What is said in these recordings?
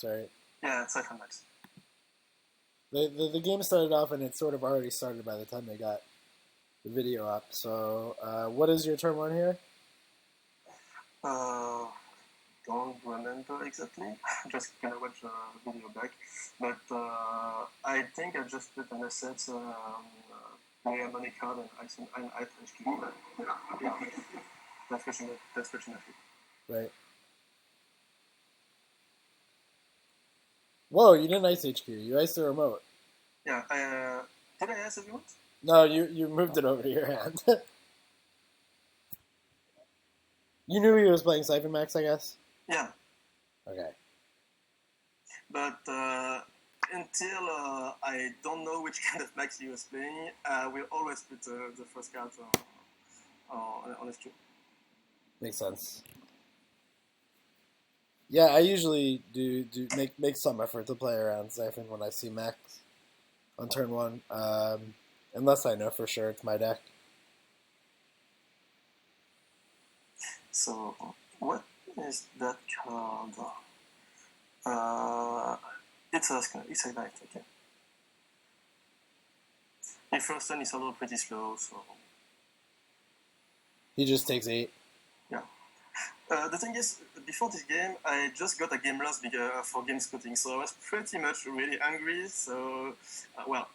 Maxx, right? Yeah, Siphon Maxx. The game started off, and it sort of already started by the time they got the video up. So, what is your turn one here? Don't remember exactly. Just gonna watch the video back. But I think I just put an asset, player money card, and I HQ. Yeah, that's fortunately. Right. Whoa, you didn't ice HQ. You iced the remote. Yeah, did I ask everyone? No, you moved it over to your hand. You knew he was playing Siphon Maxx, I guess? Yeah. Okay. But until I don't know which kind of Maxx he was playing, we'll always put the first card on his queue. Makes sense. Yeah, I usually do make some effort to play around Siphon when I see Maxx on turn one, unless I know for sure it's my deck. So, what is that card? It's a knight, okay. The first turn is a little pretty slow, so... He just takes 8. Yeah. The thing is, before this game, I just got a game loss for game scouting, so I was pretty much really angry, so... well,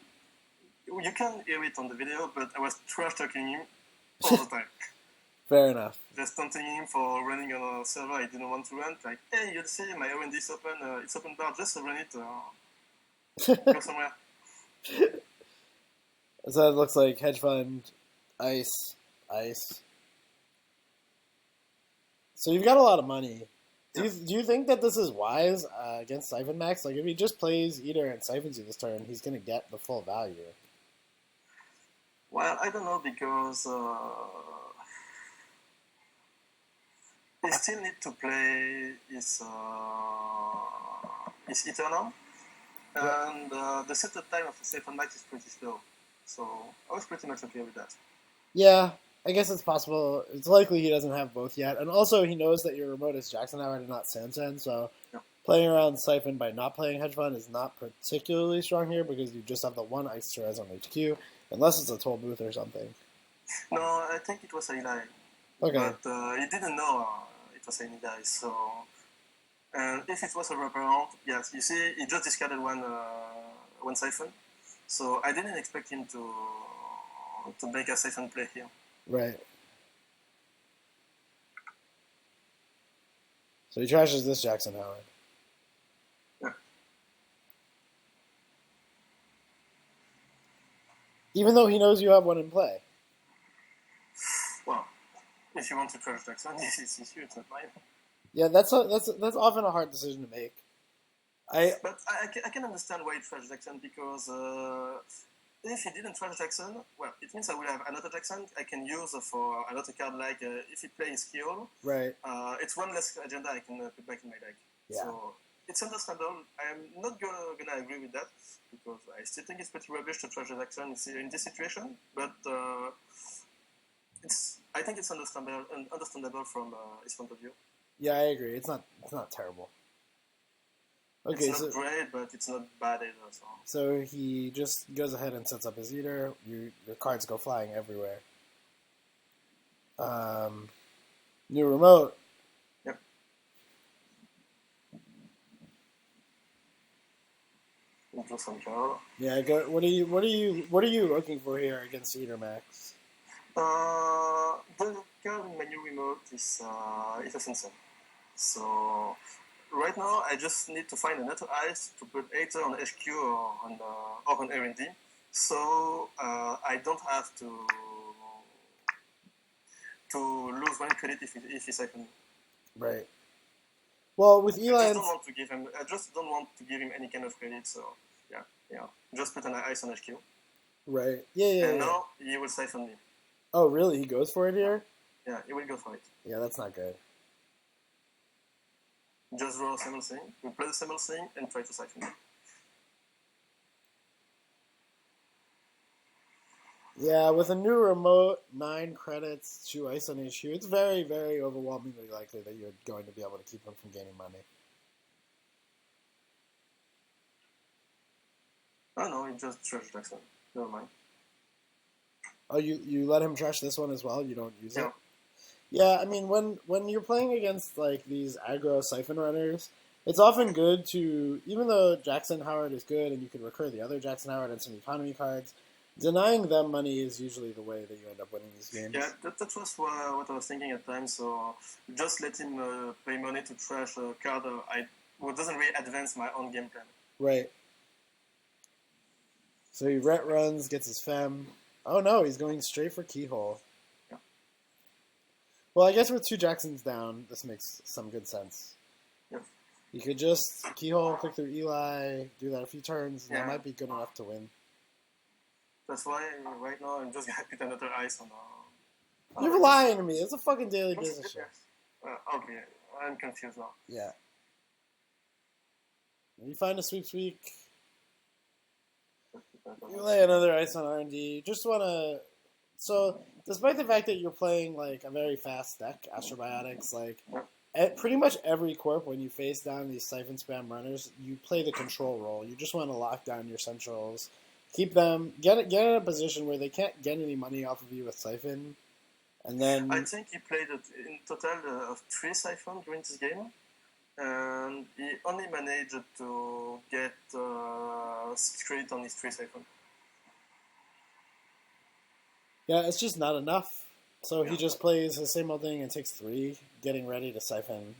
you can hear it on the video, but I was trash-talking him all the time. Fair enough. Just taunting him for running on a server I didn't want to run. Like, hey, you'll see my R&D is open, it's open bar, just run it, go somewhere. So it looks like hedge fund, ice. So you've got a lot of money. Do you think that this is wise against Siphon Maxx? Like, if he just plays Eater and Siphons you this turn, he's going to get the full value. Well, I don't know, because he still need to play his Eternal, and the setup time of the Siphon Maxx is pretty slow. So I was pretty much okay with that. Yeah, I guess it's possible. It's likely he doesn't have both yet. And also, he knows that your remote is Jackson Howard and not Sansan, so playing around Siphon by not playing Hedge Fund is not particularly strong here because you just have the one Ice Therese on HQ, unless it's a toll booth or something. No, I think it was Eli. Okay. But he didn't know it was Eli, so... And if it was a wraparound, yes, you see, he just discarded one Siphon. So I didn't expect him to make a Siphon play here. Right. So he trashes this Jackson Howard. Yeah. Even though he knows you have one in play. Well, if you want to trash Jackson, it's you, it's not mine. Yeah, that's often a hard decision to make. But I can understand why he trashed Jackson, because if he didn't trash Jackson, well, it means I will have another Jackson I can use for another card, like if he plays Skill. Right. It's one less agenda I can put back in my deck. Yeah. So it's understandable. I'm not gonna agree with that, because I still think it's pretty rubbish to trash Jackson in this situation, but I think it's understandable from his point of view. Yeah, I agree. It's not terrible. Okay, it's not great, but it's not bad either. So he just goes ahead and sets up his Eater. Your cards go flying everywhere. New remote. Yep. Draw some card. Yeah. What are you looking for here against Eater Maxx? The card in my new remote is a Sansan. So right now I just need to find another ice to put either on HQ or on R&D. So I don't have to lose one credit if he's Siphon. Right. Well, with Eli, I just don't want to give him any kind of credit. So yeah. Just put an ice on HQ. Right. Yeah. And now he will Siphon me. Oh, really? He goes for it here? Yeah, he will go for it. Yeah, that's not good. Just draw a single thing, we play the single thing, and try to Siphon it. Yeah, with a new remote, 9 credits, 2 ice on HQ, it's very, very overwhelmingly likely that you're going to be able to keep him from gaining money. Oh no, he just trashed Jackson. Never mind. Oh, you let him trash this one as well? You don't use Yeah. it? Yeah, I mean, when you're playing against like these aggro siphon runners, it's often good to, even though Jackson Howard is good and you can recur the other Jackson Howard and some economy cards, denying them money is usually the way that you end up winning these games. Yeah, that was what I was thinking at times. So just let him pay money to trash a card what doesn't really advance my own game plan. Right. So he ret runs, gets his fem. Oh no, he's going straight for keyhole. Yeah. Well, I guess with 2 Jacksons down, this makes some good sense. Yep. You could just keyhole, click through Eli, do that a few turns, and Yeah. that might be good enough to win. That's why right now I'm just gonna put another ice on. You're lying to me. It's a fucking daily business show. Okay, I'm confused now. Yeah. You find a sweep. You lay another ice on R&D. You just want to... So, despite the fact that you're playing, like, a very fast deck, Astrobiotics, like, at pretty much every corp, when you face down these siphon spam runners, you play the control role. You just want to lock down your centrals. Keep them... Get in a position where they can't get any money off of you with siphon. And then... I think he played in total of 3 siphon during this game. And he only managed to get 6 credit on his 3 siphon. Yeah, it's just not enough. So he just plays the same old thing and takes 3, getting ready to siphon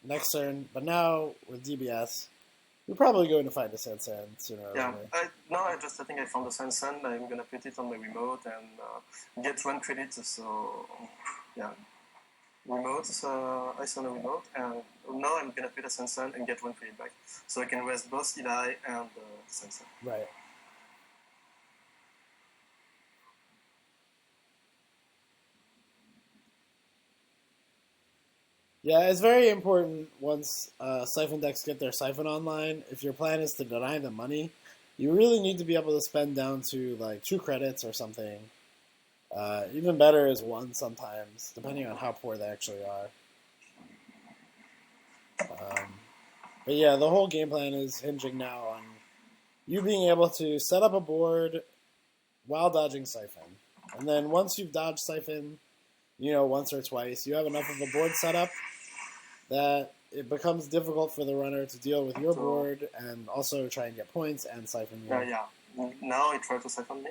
next turn. But now, with DBS, we're probably going to find a Sansan sooner or later. I think I found the Sansan. I'm going to put it on my remote and get 1 credit. So, yeah. Remote, I saw the remote, and now I'm gonna put a Sansan and get 1 credit back, so I can rest both Eli and Sansan. Right. Yeah, it's very important once siphon decks get their siphon online. If your plan is to deny them money, you really need to be able to spend down to like 2 credits or something. Even better is 1 sometimes, depending on how poor they actually are. But yeah, the whole game plan is hinging now on you being able to set up a board while dodging siphon. And then once you've dodged siphon, once or twice, you have enough of a board set up that it becomes difficult for the runner to deal with your board and also try and get points and siphon you. Yeah. Now he tried to siphon me.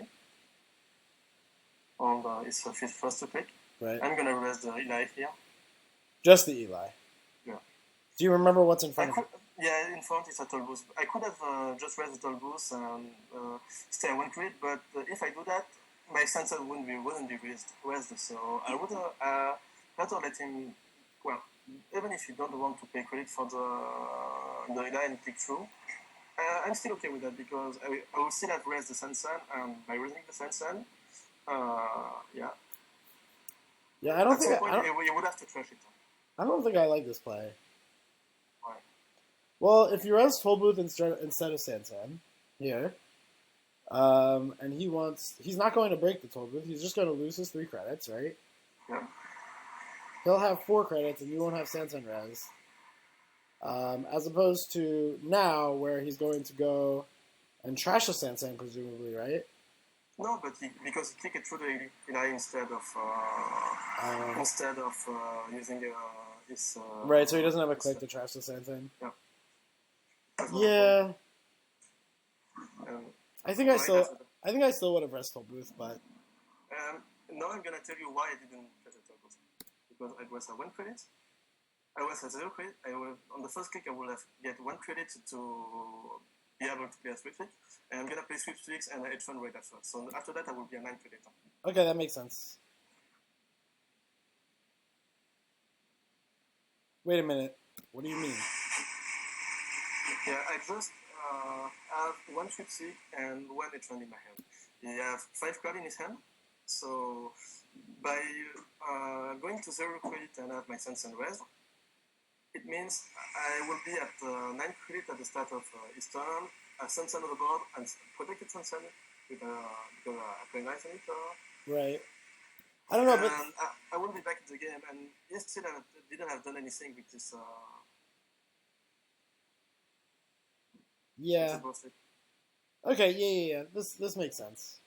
And it's first to pick. Right. I'm gonna raise the Eli here. Just the Eli. Yeah. Do you remember what's in front of you? Yeah, in front is a toll boost. I could have just raised the toll boost and stay at 1 credit, but if I do that, my sensor wouldn't be raised. So I would rather let him. Well, even if you don't want to pay credit for the Eli and click through, I'm still okay with that because I will still have raised the Sansan, and by raising the Sansan, yeah. Yeah, I don't think you would have to trash it. I don't think I like this play. Why? Well, if you res full booth instead of Sansan here, and he's not going to break the toll booth. He's just going to lose his 3 credits, right? Yeah. He'll have 4 credits, and you won't have Sansan res. As opposed to now, where he's going to go and trash the Sansan, presumably, right? No, but because he clicked it through the Eli instead of using his. Right, so he doesn't have a click to trash the Sansan. Yeah. Yeah. I think I still would have rest full booth, but. Now I'm gonna tell you why I didn't get a toll booth. Because I was at 1 credit. I was at 0 credit. On the first click I will have get 1 credit to be able to play a sweep trick. And I'm gonna play sweep tricks and H1 right after. So after that I will be a 9 credit. Okay, that makes sense. Wait a minute. What do you mean? Yeah, I just have 1 sweep trick and 1 H1 in my hand. He has 5 cards in his hand. So by going to 0 credit and have my Sansan res, it means I will be at 9 credit at the start of his turn, a Sansan on the board, and protected Sansan with because I play nice on it. Right. I don't know, but I will be back in the game, and he still didn't have done anything with this. Yeah. Okay, yeah. This makes sense.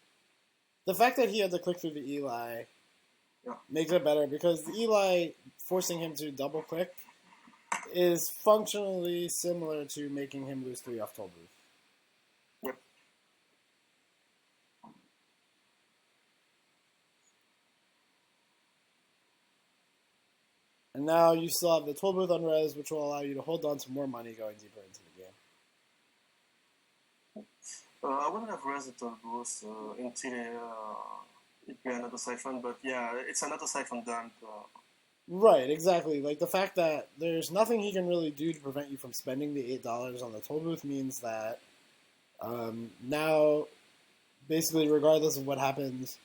The fact that he had to click through the Eli makes it better because the Eli forcing him to double click is functionally similar to making him lose 3 off Tollbooth. Yep. And now you still have the Tollbooth unres, which will allow you to hold on to more money going deeper into the game. I wouldn't have raised the boost until it be another siphon, but yeah, it's another siphon dump. Right, exactly. Like the fact that there's nothing he can really do to prevent you from spending the $8 on the Tollbooth means that now, basically, regardless of what happens,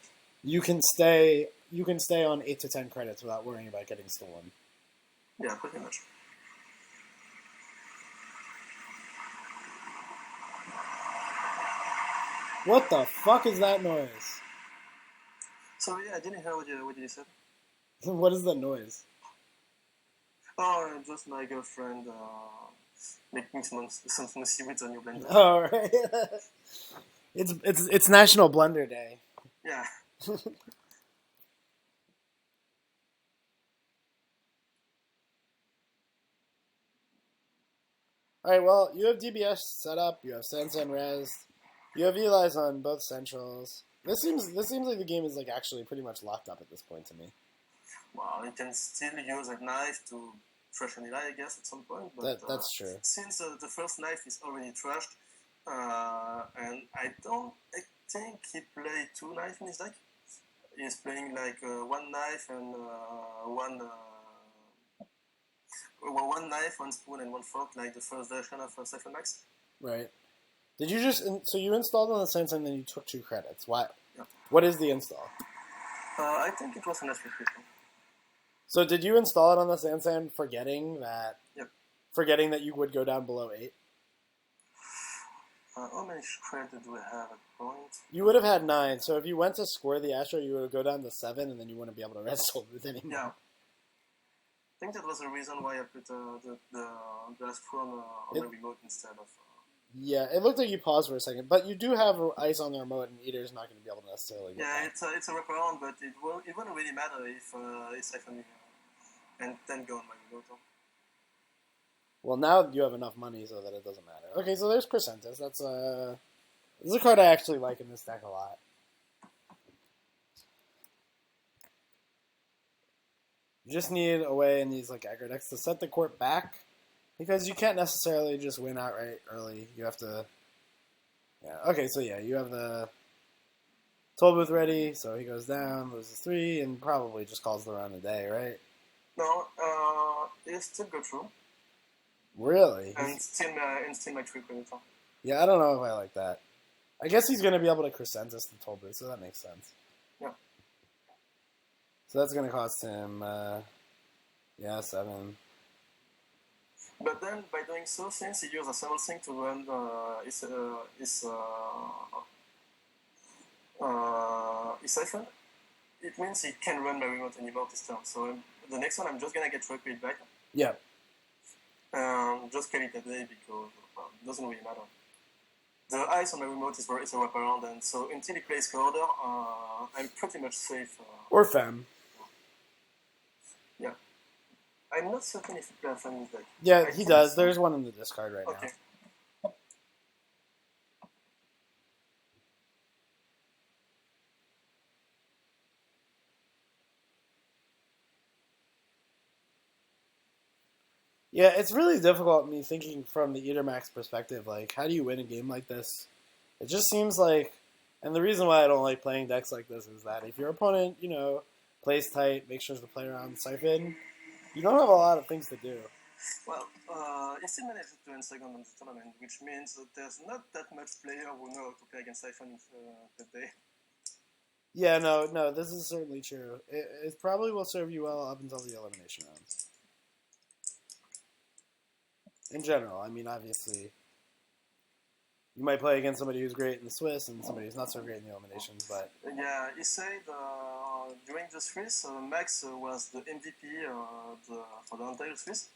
you can stay on 8 to 10 credits without worrying about getting stolen. Yeah, pretty much. What the fuck is that noise? So yeah, I didn't hear what you said. What is the noise? Oh, just my girlfriend making some smoothie with a new blender. Oh, right. It's National Blender Day. Yeah. Alright, well, you have DBS set up, you have Sansan Res, you have Eli's on both centrals. This seems like the game is like actually pretty much locked up at this point to me. Well, you can still use a knife to trash an Eli, I guess, at some point. But That's true. Since the first knife is already trashed, and I think he played 2 knives in his deck. He's playing like 1 knife and one knife, 1 spoon, and 1 fork, like the first version of Siphon Maxx. Right. Did you so you installed on the Sansan and then you took 2 credits? Why? Yeah. What is the install? I think it was an S3. So did you install it on the Sansan forgetting that? Yep. Forgetting that you would go down below 8? How many credits do we have at the point? You would have had 9. So if you went to score the Astro, you would go down to 7, and then you wouldn't be able to red soul with anymore. Yeah. I think that was the reason why I put the Astro on the remote instead of. Yeah, it looked like you paused for a second, but you do have ice on the remote, and Eater's not going to be able to necessarily get Yeah, that. it's a wraparound, but it wouldn't really matter if Siphon and then go on my remote. Well, now you have enough money so that it doesn't matter. Okay, so there's Crescentus. This is a card I actually like in this deck a lot. You just need a way in these like aggro decks to set the court back, because you can't necessarily just win outright early. You have to. Yeah. Okay. So yeah, you have the Tollbooth ready. So he goes down, loses 3, and probably just calls the round a day, right? No. He still go through. Really? And still my 3 credits. Yeah, I don't know if I like that. I guess he's going to be able to Crescentus the Tollbooth, so that makes sense. Yeah. So that's going to cost him, 7. But then, by doing so, since he used a single thing to run his Siphon, it means he can't run my remote anymore this turn. So the next one, I'm just gonna get repeat back. Yeah. Just kill it a day because it doesn't really matter. The ice on my remote is a wraparound, and so until he plays Corridor, I'm pretty much safe. Or Fem. Yeah. I'm not certain if he plays Fem in his deck. Yeah, he does. So. There's one in the discard right now. Yeah, it's really difficult me thinking from the Eater Maxx perspective. Like, how do you win a game like this? It just seems like, and the reason why I don't like playing decks like this is that if your opponent, plays tight, makes sure to play around Siphon, you don't have a lot of things to do. Well, he still managed to end second on the tournament, which means that there's not that much player who know how to play against Siphon today. Yeah, no, this is certainly true. It probably will serve you well up until the elimination rounds. In general, I mean, obviously, you might play against somebody who's great in the Swiss and somebody who's not so great in the eliminations, but... Yeah, he said during the Swiss, Maxx was the MVP for the entire Swiss,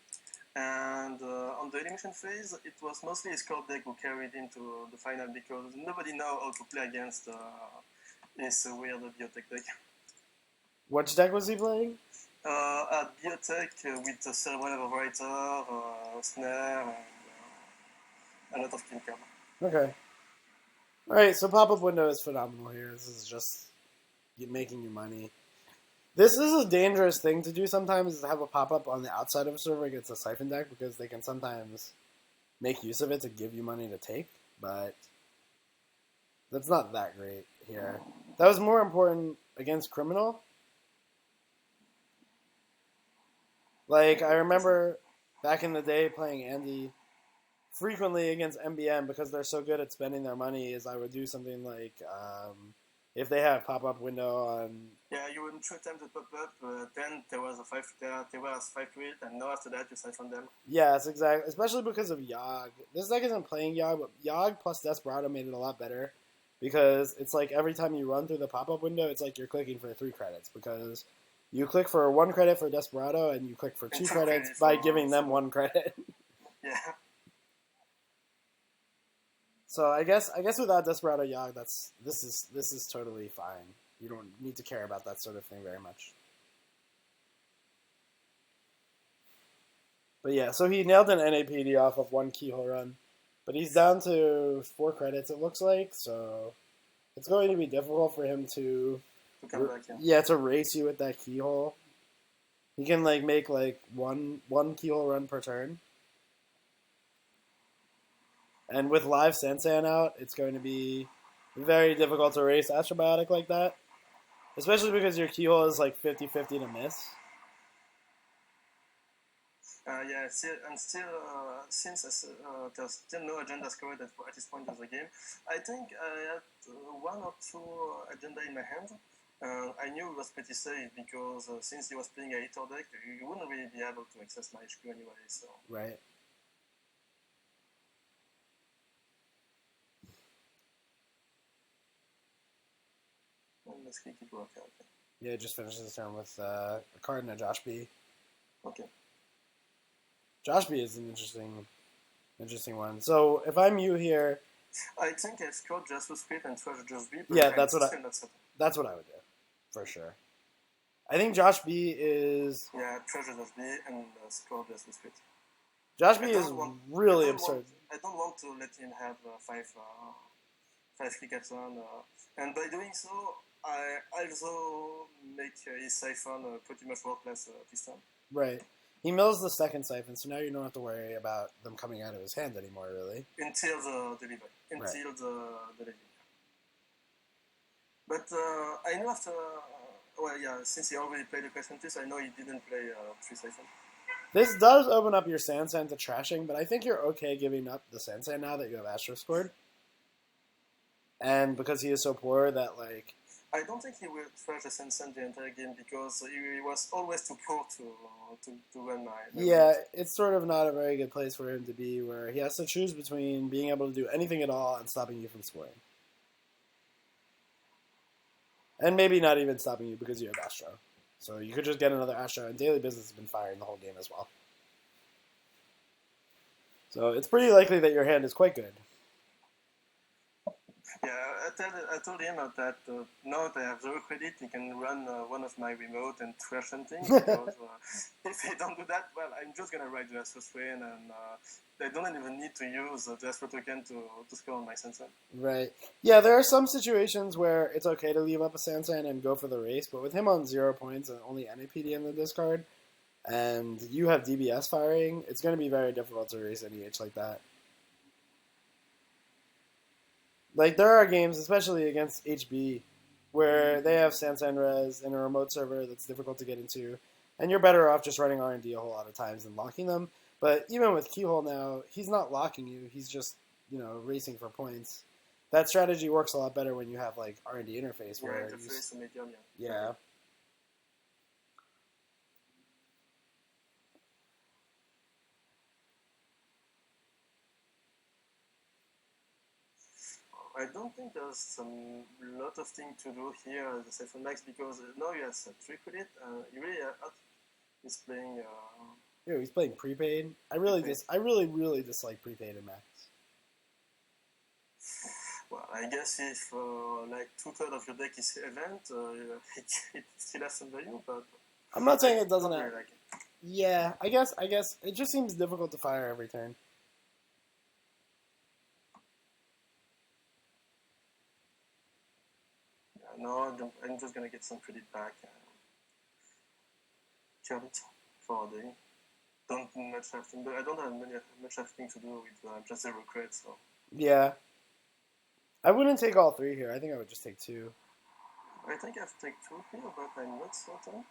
And on the elimination phase, it was mostly his core deck who carried into the final because nobody know how to play against his weird biotech deck. Which deck was he playing? A biotech with a cerebral evaporator, snare, and a lot of king card. Okay. Alright, so pop-up window is phenomenal here. This is just making you money. This is a dangerous thing to do sometimes, is to have a pop-up on the outside of a server against a Siphon deck, because they can sometimes make use of it to give you money to take, but that's not that great here. That was more important against Criminal. Like, I remember back in the day playing Andy frequently against MBM because they're so good at spending their money, is I would do something like, if they have pop-up window on... Yeah, you would try time to pop up, then there was 5 to it, and now after that you siphon them. Yes, exactly. Especially because of Yogg. This deck isn't playing Yogg, but Yogg plus Desperado made it a lot better. Because it's like every time you run through the pop-up window, it's like you're clicking for 3 credits. Because you click for 1 credit for Desperado, and you click for 2 credits by giving them 1 credit. Yeah. So I guess without Desperado Yogg, this is totally fine. You don't need to care about that sort of thing very much. But yeah, so he nailed an NAPD off of 1 keyhole run. But he's down to 4 credits, it looks like, so it's going to be difficult for him to come back, to race you with that keyhole. He can make one keyhole run per turn. And with live Sansan out, it's going to be very difficult to race Astrobiotic like that. Especially because your keyhole is 50-50 to miss. Yeah, since there's still no agenda scored at this point of the game, I think I had 1 or 2 agenda in my hand. I knew it was pretty safe because since he was playing a hitter deck, you wouldn't really be able to access my HQ anyway. So. Right. Let's keep it working. Okay. Yeah, it just finishes the turn with a card and a Josh B. Okay. Josh B is an interesting one. So if I'm you here, I think I scored just with Speed and Trash Just B. Yeah, that's what I would do, for sure. I think Josh B is... Yeah, Trash Just B and score just with Speed. Josh B is really absurd. I don't want to let him have 5 clickers on, and by doing so, I also make his Siphon pretty much worthless this time. Right. He mills the second Siphon, so now you don't have to worry about them coming out of his hand anymore, really. Until the delivery. Delivery. But I know after... since he already played the question 2, so I know he didn't play 3 Siphon. This does open up your Sansan to trashing, but I think you're okay giving up the Sansan now that you have Astro scored. And because he is so poor that, I don't think he will trash the Sansan the entire game because he was always too poor to run my... Yeah, it's sort of not a very good place for him to be, where he has to choose between being able to do anything at all and stopping you from scoring. And maybe not even stopping you because you have Astro. So you could just get another Astro, and Daily Business has been firing the whole game as well. So it's pretty likely that your hand is quite good. Yeah, I told him that now that I have 0 credit, he can run one of my remote and trash something. Because if he don't do that, well, I'm just going to write the Astro Strain, and I don't even need to use the Astro token to score on my Sansan. Right. Yeah, there are some situations where it's okay to leave up a Sansan and go for the race, but with him on 0 points and only NAPD in the discard, and you have DBS firing, it's going to be very difficult to race NEH like that. There are games, especially against HB, where they have Sansan Res in a remote server that's difficult to get into, and you're better off just running R&D a whole lot of times than locking them. But even with Keyhole now, he's not locking you, he's just, racing for points. That strategy works a lot better when you have, R&D interface. Where yeah. I don't think there's a lot of things to do here as a Maxx because now he has 3 credit. He really he's playing Ew, he's playing prepaid. I really dislike prepaid in Maxx. Well, I guess if like 2/3 of your deck is event, it still has some value, but I'm not saying it doesn't don't have. really like it. Yeah, I guess it just seems difficult to fire every turn. Yeah, no, I'm just gonna get some credit back. Kill it for a day. Don't much have thing, but I don't have much have thing to do with just 0 credit, so. Yeah, I wouldn't take all 3 here. I think I would just take 2. I think I've taken 2 here, but I'm not certain.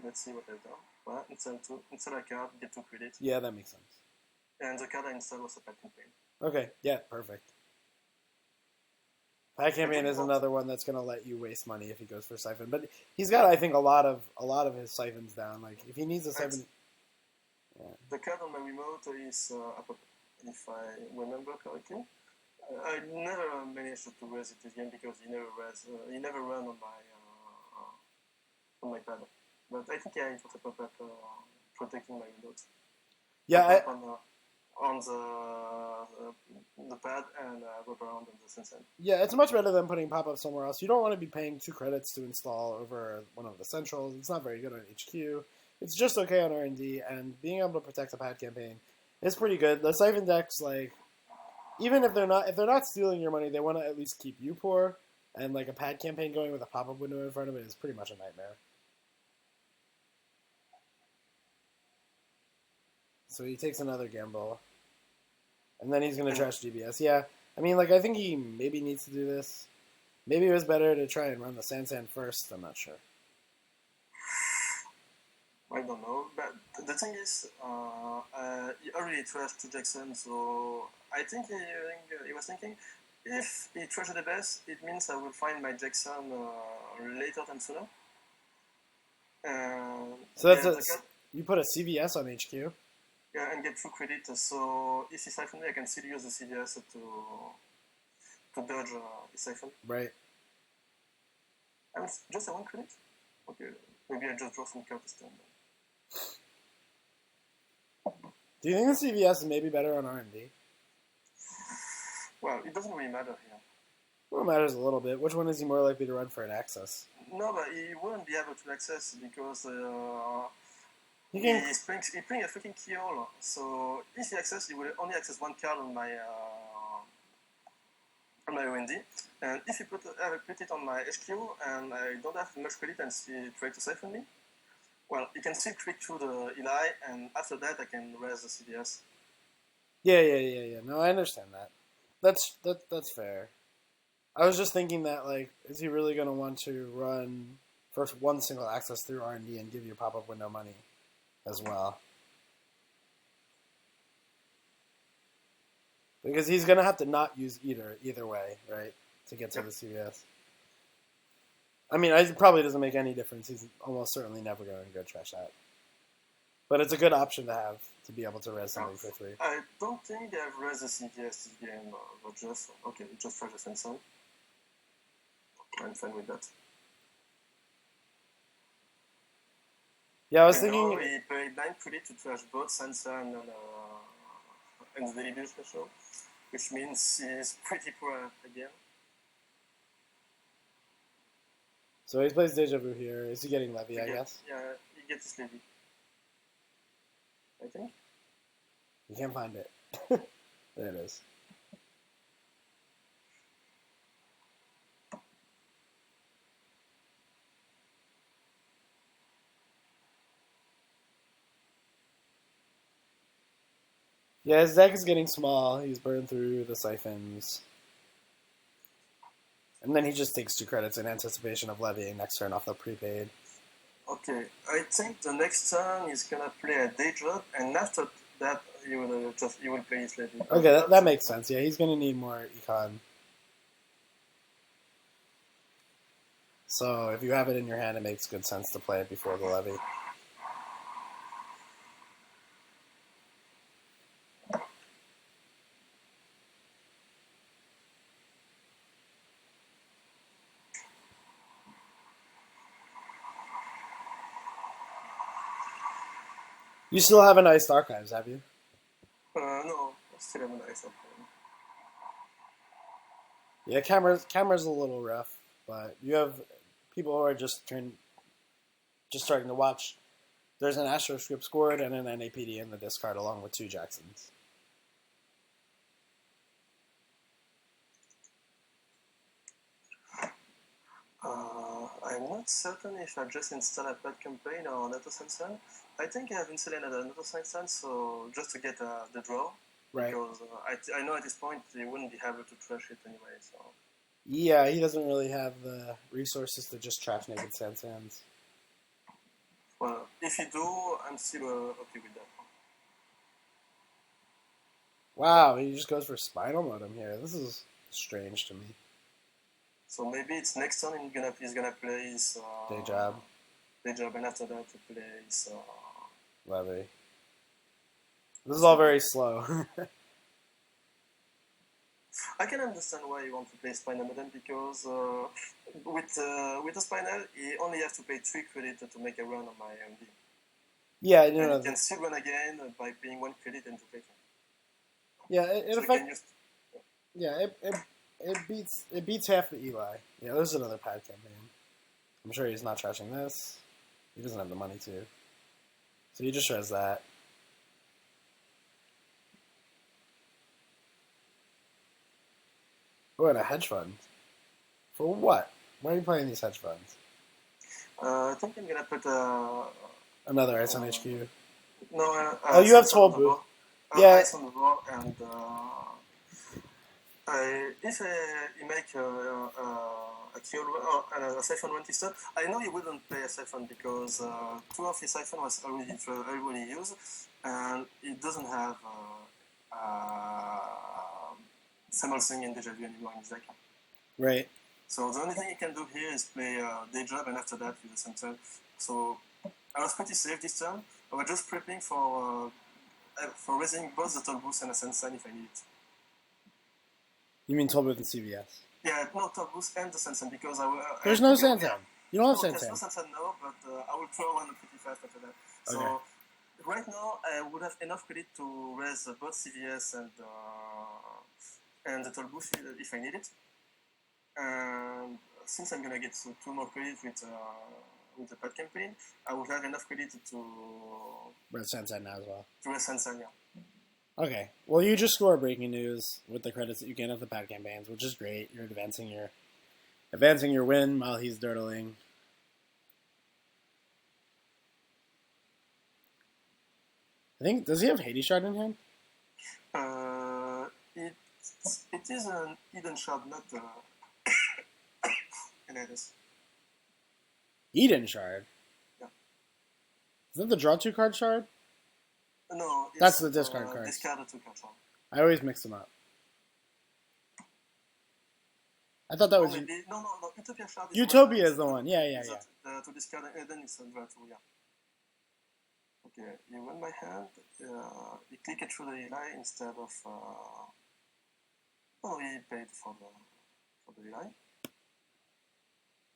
Let's see what I've done. Well, install a card, get 2 credits. Yeah, that makes sense. And the card I installed was a pad campaign. Okay, yeah, perfect. Pad campaign is another one that's gonna let you waste money if he goes for siphon, but he's got, I think, a lot of his siphons down. Like if he needs a siphon. Yeah. The card on my remote is if I remember correctly. I never managed to raise it this game because he never ran on my pad. But I think it was a pop-up protecting my windows. Yeah, on the pad and rub around on the sensor. Yeah, it's much better than putting pop-up somewhere else. You don't want to be paying 2 credits to install over one of the centrals. It's not very good on HQ. It's just okay on R&D, and being able to protect the pad campaign is pretty good. The siphon decks, like, even if they're not stealing your money, they want to at least keep you poor. And like a pad campaign going with a pop-up window in front of it is pretty much a nightmare. So he takes another gamble, and then he's gonna trash GBS. Yeah, I mean, like I think he maybe needs to do this. Maybe it was better to try and run the Sansan first. I'm not sure. I don't know, but the thing is, he already trashed to Jackson, so I think he was thinking, if he trashed the best, it means I will find my Jackson later than sooner. So that's you put a CVS on HQ. Yeah, and get true credit. So if he siphon me, I can still use the CVS to dodge his siphon. Right. And just a 1 credit? Okay, maybe I just draw some cards this time. Do you think the CVS is maybe better on R&D? Well, it doesn't really matter here. Well, it matters a little bit. Which one is he more likely to run for an access? No, but he wouldn't be able to access because he's playing a freaking keyhole. So if he access, he will only access 1 card on my OND. And if he put it on my HQ and I don't have much credit and he try to siphon me, well, you can still click through the Eli, and after that I can raise the CDS. Yeah. No, I understand that. That's fair. I was just thinking that, like, is he really going to want to run first 1 single access through R&D and give you pop-up window money as well? Because he's going to have to not use either way, right, to get to the CVS. I mean, it probably doesn't make any difference. He's almost certainly never going to go trash that. But it's a good option to have to be able to res something for 3. I don't think I've res the CVS this game, but just trash the sensor. I'm fine with that. Yeah, I was thinking. He paid 9 credit to trash both Sansan and the Daily Build special, which means he's pretty poor again. So he plays Deja Vu here. Is he getting Levy, I guess? Yeah, he gets his Levy. I think. You can't find it. There it is. Yeah, his deck is getting small. He's burned through the siphons. And then he just takes 2 credits in anticipation of levying next turn off the prepaid. Okay, I think the next turn he's gonna play a day drop, and after that he will play his levy. Okay, that makes sense. Yeah, he's gonna need more econ. So if you have it in your hand, it makes good sense to play it before the levy. You still have an iced archives, have you? No, I still have an ice at home. Yeah, camera's a little rough, but you have people who are just starting to watch. There's an Astro script scored and an NAPD in the discard along with 2 Jacksons. I'm not certain if I just install a pad campaign or an auto-sensor. I think I have installed an auto-sensor, so just to get the draw. Right. Because I know at this point they wouldn't be able to trash it anyway, so... Yeah, he doesn't really have the resources to just trash naked Sansans. Well, if you do, I'm still okay with that. Wow, he just goes for Spinal Modem here. This is strange to me. So maybe it's next turn he's gonna play his... Day Job, and after that he plays... Levy. This is all very slow. I can understand why you want to play Spinal Modem because with the Spinal, you only have to pay 3 credit to make a run on my MD. Yeah, and you can still run again by paying 1 credit and 2 credit. Yeah, it beats half the Eli. Yeah, there's another pad campaign. I'm sure he's not trashing this. He doesn't have the money to. So he just shreds that. Oh, and a hedge fund. For what? Why are you playing these hedge funds? I think I'm gonna put another Ice on HQ. No. Oh, you have Toll Booth. Yeah. Ice on the ball, and if you make a kill and a siphon run twister, I know you wouldn't play a siphon because 2 of his siphon was already used, and it doesn't have Samuel Singh and Deja Vu anymore in his deck. Right. So the only thing you can do here is play Day Job, and after that with the center. So I was pretty safe this turn. I was just prepping for raising both the Toll Boost and a Sensen if I need it. You mean Toll Booth and CVS? Yeah, no, Toll Boost and the Sensen because there's no Sensen. You don't have Sensen. There's no Sensen now, but I will throw one pretty fast after that. Okay. So right now I would have enough credit to raise both CVS and the Toll Boost if I need it. And since I'm gonna get 2 more credits with the pad campaign, I will have enough credit to raise Sensen now as well. To raise Sensen, yeah. Okay. Well, you just score breaking news with the credits that you gain off the pad campaigns, which is great. You're advancing your win while he's dirtling. I think, does he have Hades Shard in hand? It is an Eden Shard, not NEH. Eden Shard? Yeah. Is that the draw 2 card shard? No, that's the discard card. Discard 2 card shard. I always mix them up. I thought that was... No, Utopia Shard. Utopia is the one. Yeah. To discard and then it's a draw 2, yeah. Okay, you win my hand. You click it through the Eli instead of... Oh, he paid for the Eli.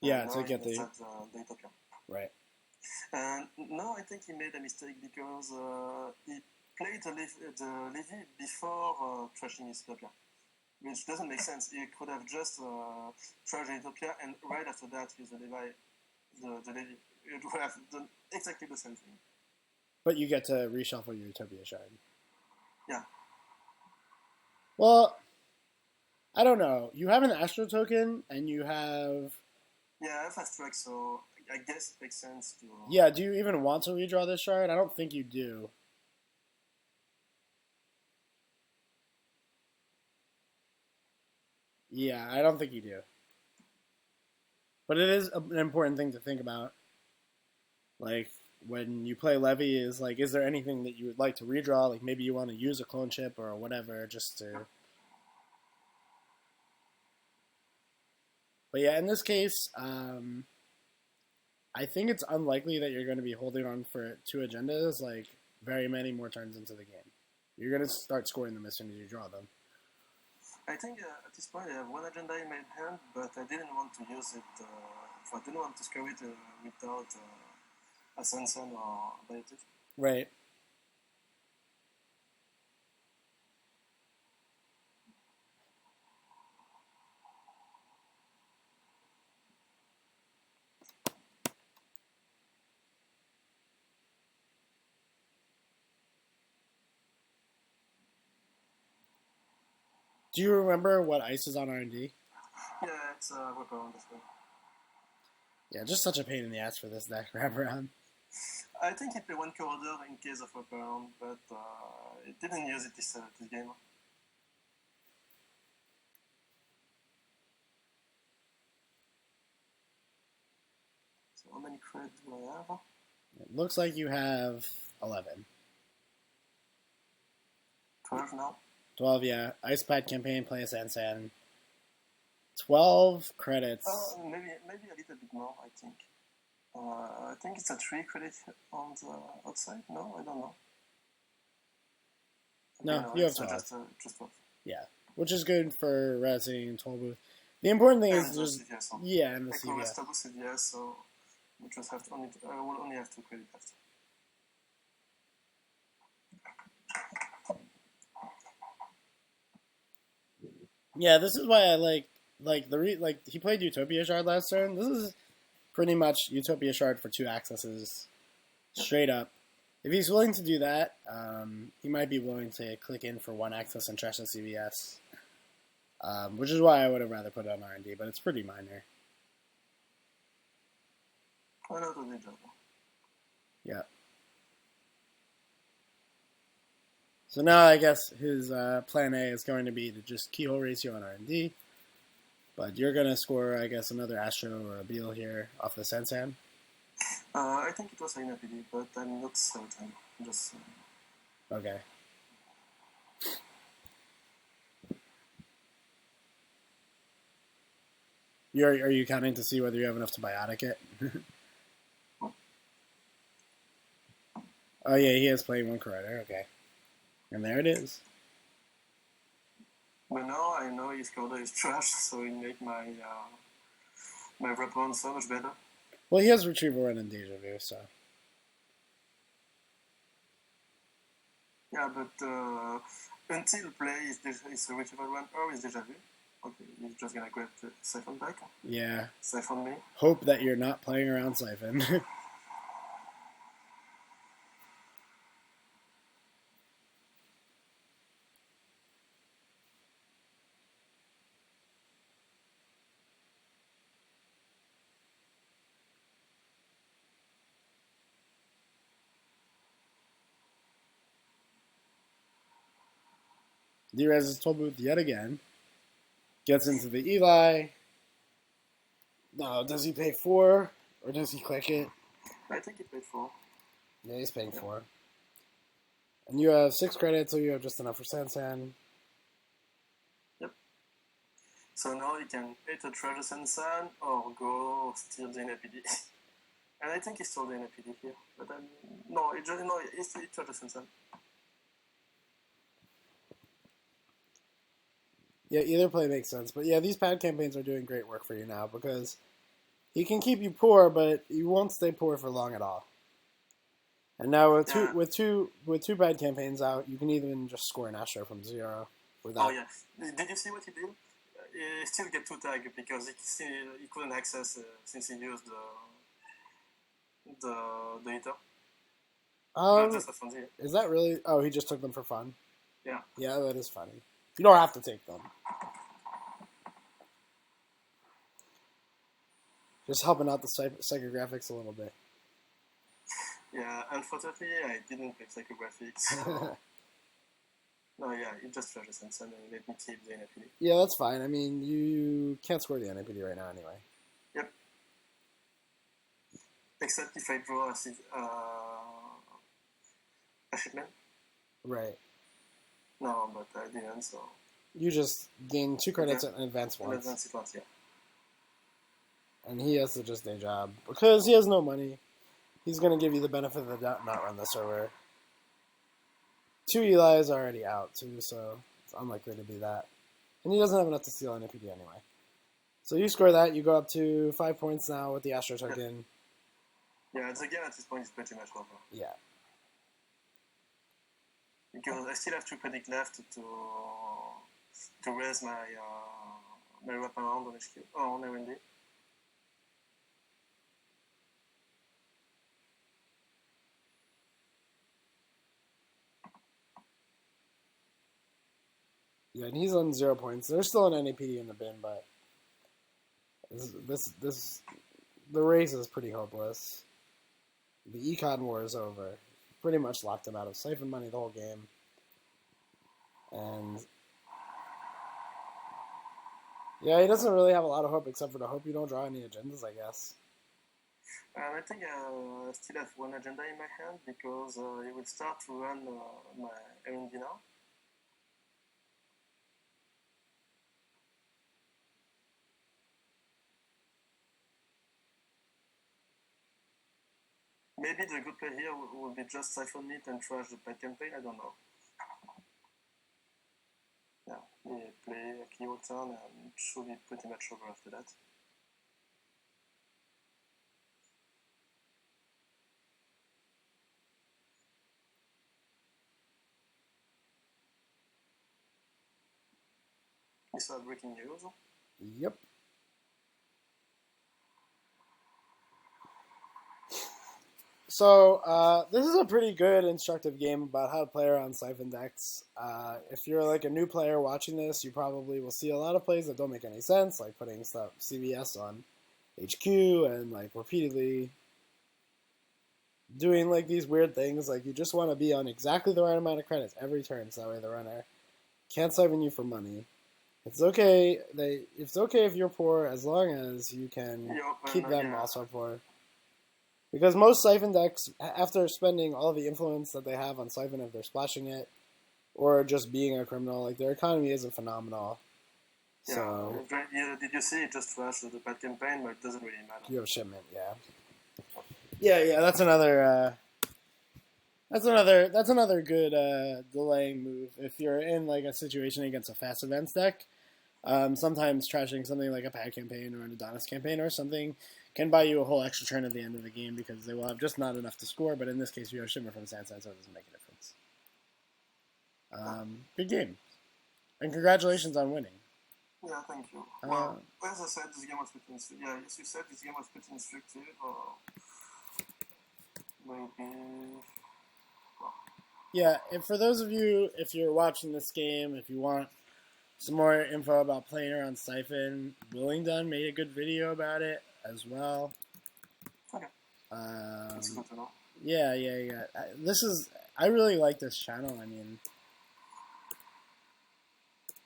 Yeah, to get the Utopia. Right. And now I think he made a mistake because he played the Levy before trashing his Utopia, which doesn't make sense. He could have just trashed Utopia and right after that use the Levy. It would have done exactly the same thing. But you get to reshuffle your Utopia Shard. Yeah. Well, I don't know. You have an Astro token and you have... Yeah, I have Fast Track, so I guess it makes sense to... Yeah, do you even want to redraw this shard? I don't think you do. Yeah, I don't think you do. But it is an important thing to think about. Like, when you play Levy, is there anything that you would like to redraw? Like, maybe you want to use a clone chip or whatever, just to... But yeah, in this case, I think it's unlikely that you're going to be holding on for 2 agendas, like, very many more turns into the game. You're going to start scoring them as soon as you draw them. I think at this point I have 1 agenda in my hand, but I didn't want to use it, I didn't want to score it without a Sansan or Biotic. Right. Do you remember what ice is on R&D? Yeah, it's wraparound as well. Yeah, just such a pain in the ass for this deck wraparound. I think he played one corridor in case of wraparound, but he didn't use it this game. So how many credits do I have? It looks like you have 11. 12 now. 12, yeah. Ice Pad campaign, play a Sansan. 12 credits. Maybe a little bit more, I think. I think it's a 3 credit on the outside. No, I don't know. No, you have 12. Just 12. Yeah, which is good for resing 12 booth. The important thing is just CVS, so. yeah, and the CVS. CVS, so we just have to we'll only have 2 credit left. Yeah, this is why I like he played Utopia Shard last turn. This is pretty much Utopia Shard for 2 accesses, straight up. If he's willing to do that, he might be willing to click in for 1 access and trash the CVS, which is why I would have rather put it on R&D, but it's pretty minor. Yeah. So now I guess his plan A is going to be to just keyhole race you on R&D, but you're going to score, I guess, another Astro or a Beal here off the Sansan. I think it was NEH, but I'm not certain. Just okay. Are you counting to see whether you have enough to biotic it? Oh yeah, he is playing 1 corridor. Okay, and there it is. But now I know his corridor is trash, so it make my my wraparound so much better. Well, he has Retrieval Run and Deja Vu, so. Yeah, but until play is a Retrieval Run or is Deja Vu. Okay, you're just gonna grab the Siphon back. Yeah. Siphon me. Hope that you're not playing around Siphon. D-Rez is told booth yet again. Gets into the Eli. No, does he pay 4? Or does he click it? I think he paid 4. Yeah, he's paying 4. And you have 6 credits, so you have just enough for Sansan. Yep. So now you can either treasure Sansan or go steal the NAPD. And I think he stole the NAPD here. But he treasure Sansan. Yeah, either play makes sense. But yeah, these pad campaigns are doing great work for you now because he can keep you poor, but you won't stay poor for long at all. And now with two pad campaigns out, you can even just score an Astro from 0 without. Oh yeah, did you see what he did? He still get 2 tag because he couldn't access since he used the hitter. Just for fun, is that really? Oh, he just took them for fun. Yeah. Yeah, that is funny. You don't have to take them. Just helping out the psychographics a little bit. Yeah, unfortunately, I didn't play psychographics. No, yeah, it just flashes and let me keep the NAPD. Yeah, that's fine. I mean, you can't score the NAPD right now anyway. Yep. Except if I draw a shipment. Right. No, but I didn't, so. You just gain 2 credits and advance once. Advance it once, yeah. And he has to just day job. Because he has no money, he's going to give you the benefit of the doubt not run the server. 2 Eli is already out, too, so it's unlikely to be that. And he doesn't have enough to steal NAPD anyway. So you score that, you go up to 5 points now with the Astro token. Yeah, the game at this point is pretty much over. Yeah. Because I still have 2 credit left to raise my wraparound on HQ, on R&D. Yeah, and he's on 0 points. There's still an NAPD in the bin, but this the race is pretty hopeless. The econ war is over. Pretty much locked him out of siphon money the whole game. And yeah, he doesn't really have a lot of hope except for to hope you don't draw any agendas, I guess. I think I still have one agenda in my hand because it will start to run my R&D now. Maybe the good play here will be just siphon it and trash the pet campaign, I don't know. Yeah, they play a key turn and should be pretty much over after that. These are breaking news. Yep. So, this is a pretty good instructive game about how to play around siphon decks. If you're like a new player watching this, you probably will see a lot of plays that don't make any sense, like putting stuff CVS on HQ and like repeatedly doing like these weird things. Like you just want to be on exactly the right amount of credits every turn, so that way the runner can't siphon you for money. It's okay. It's okay if you're poor as long as you can keep them also poor. Because most siphon decks, after spending all the influence that they have on siphon, if they're splashing it, or just being a criminal, like their economy isn't phenomenal. Yeah, so did you see it just flash the bad campaign, but it doesn't really matter. You have shipment, yeah. Yeah, that's another good delaying move. If you're in like a situation against a fast events deck, sometimes trashing something like a pad campaign or an Adonis campaign or something can buy you a whole extra turn at the end of the game because they will have just not enough to score, but in this case you have shipment from Sansan, so it doesn't make a difference. Good game. And congratulations on winning. Yeah, thank you. Well, as I said, this game was pretty instructive. Yeah, as you said, this game was pretty instructive. Maybe... Well. Yeah, and for those of you, if you're watching this game, if you want some more info about playing around Siphon, Willing Done made a good video about it as well. Okay. That's good to know. Yeah. I really like this channel. I mean,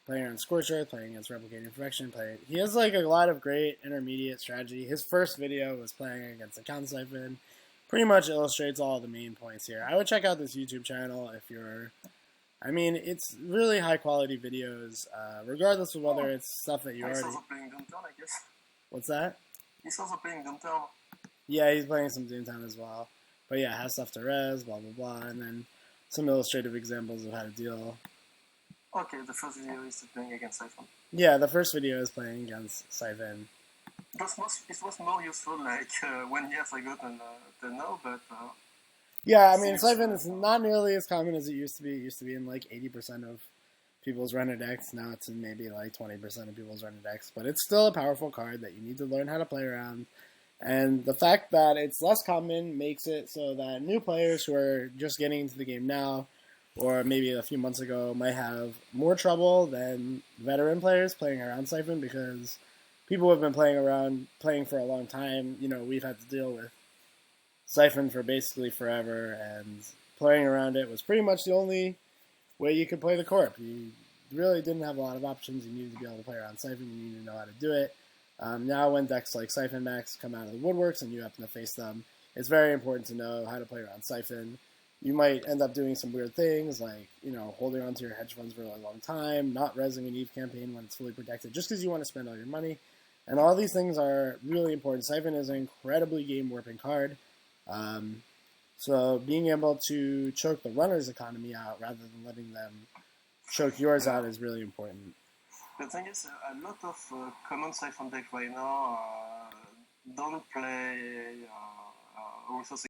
playing on Scorcher, playing against Replicating Infection, he has like a lot of great intermediate strategy. His first video was playing against Account Siphon. Pretty much illustrates all the main points here. I would check out this YouTube channel if you're... I mean, it's really high quality videos, regardless of whether it's stuff that you already... He's also playing Doomtown, I guess. What's that? He's also playing Doomtown. Yeah, he's playing some Doomtown as well. But yeah, has stuff to res, blah, blah, blah, and then some illustrative examples of how to deal. Okay, the first video is playing against Siphon. Yeah, the first video is playing against Siphon. It was more useful like 1 year ago than now, but... yeah, I mean, Siphon is not nearly as common as it used to be. It used to be in like 80% of people's runner decks. Now it's in maybe like 20% of people's runner decks. But it's still a powerful card that you need to learn how to play around. And the fact that it's less common makes it so that new players who are just getting into the game now, or maybe a few months ago, might have more trouble than veteran players playing around Siphon, because people who have been playing for a long time, you know, we've had to deal with Siphon for basically forever, and playing around it was pretty much the only way you could play the Corp. You really didn't have a lot of options. You needed to be able to play around Siphon. You needed to know how to do it. Now when decks like Siphon Maxx come out of the woodworks and you happen to face them, it's very important to know how to play around Siphon. You might end up doing some weird things like, you know, holding onto your hedge funds for a long time, not resing an EVE campaign when it's fully protected just because you want to spend all your money. And all these things are really important. Siphon is an incredibly game-warping card. So being able to choke the runner's economy out rather than letting them choke yours out is really important. The thing is, a lot of common Siphon deck right now don't play resource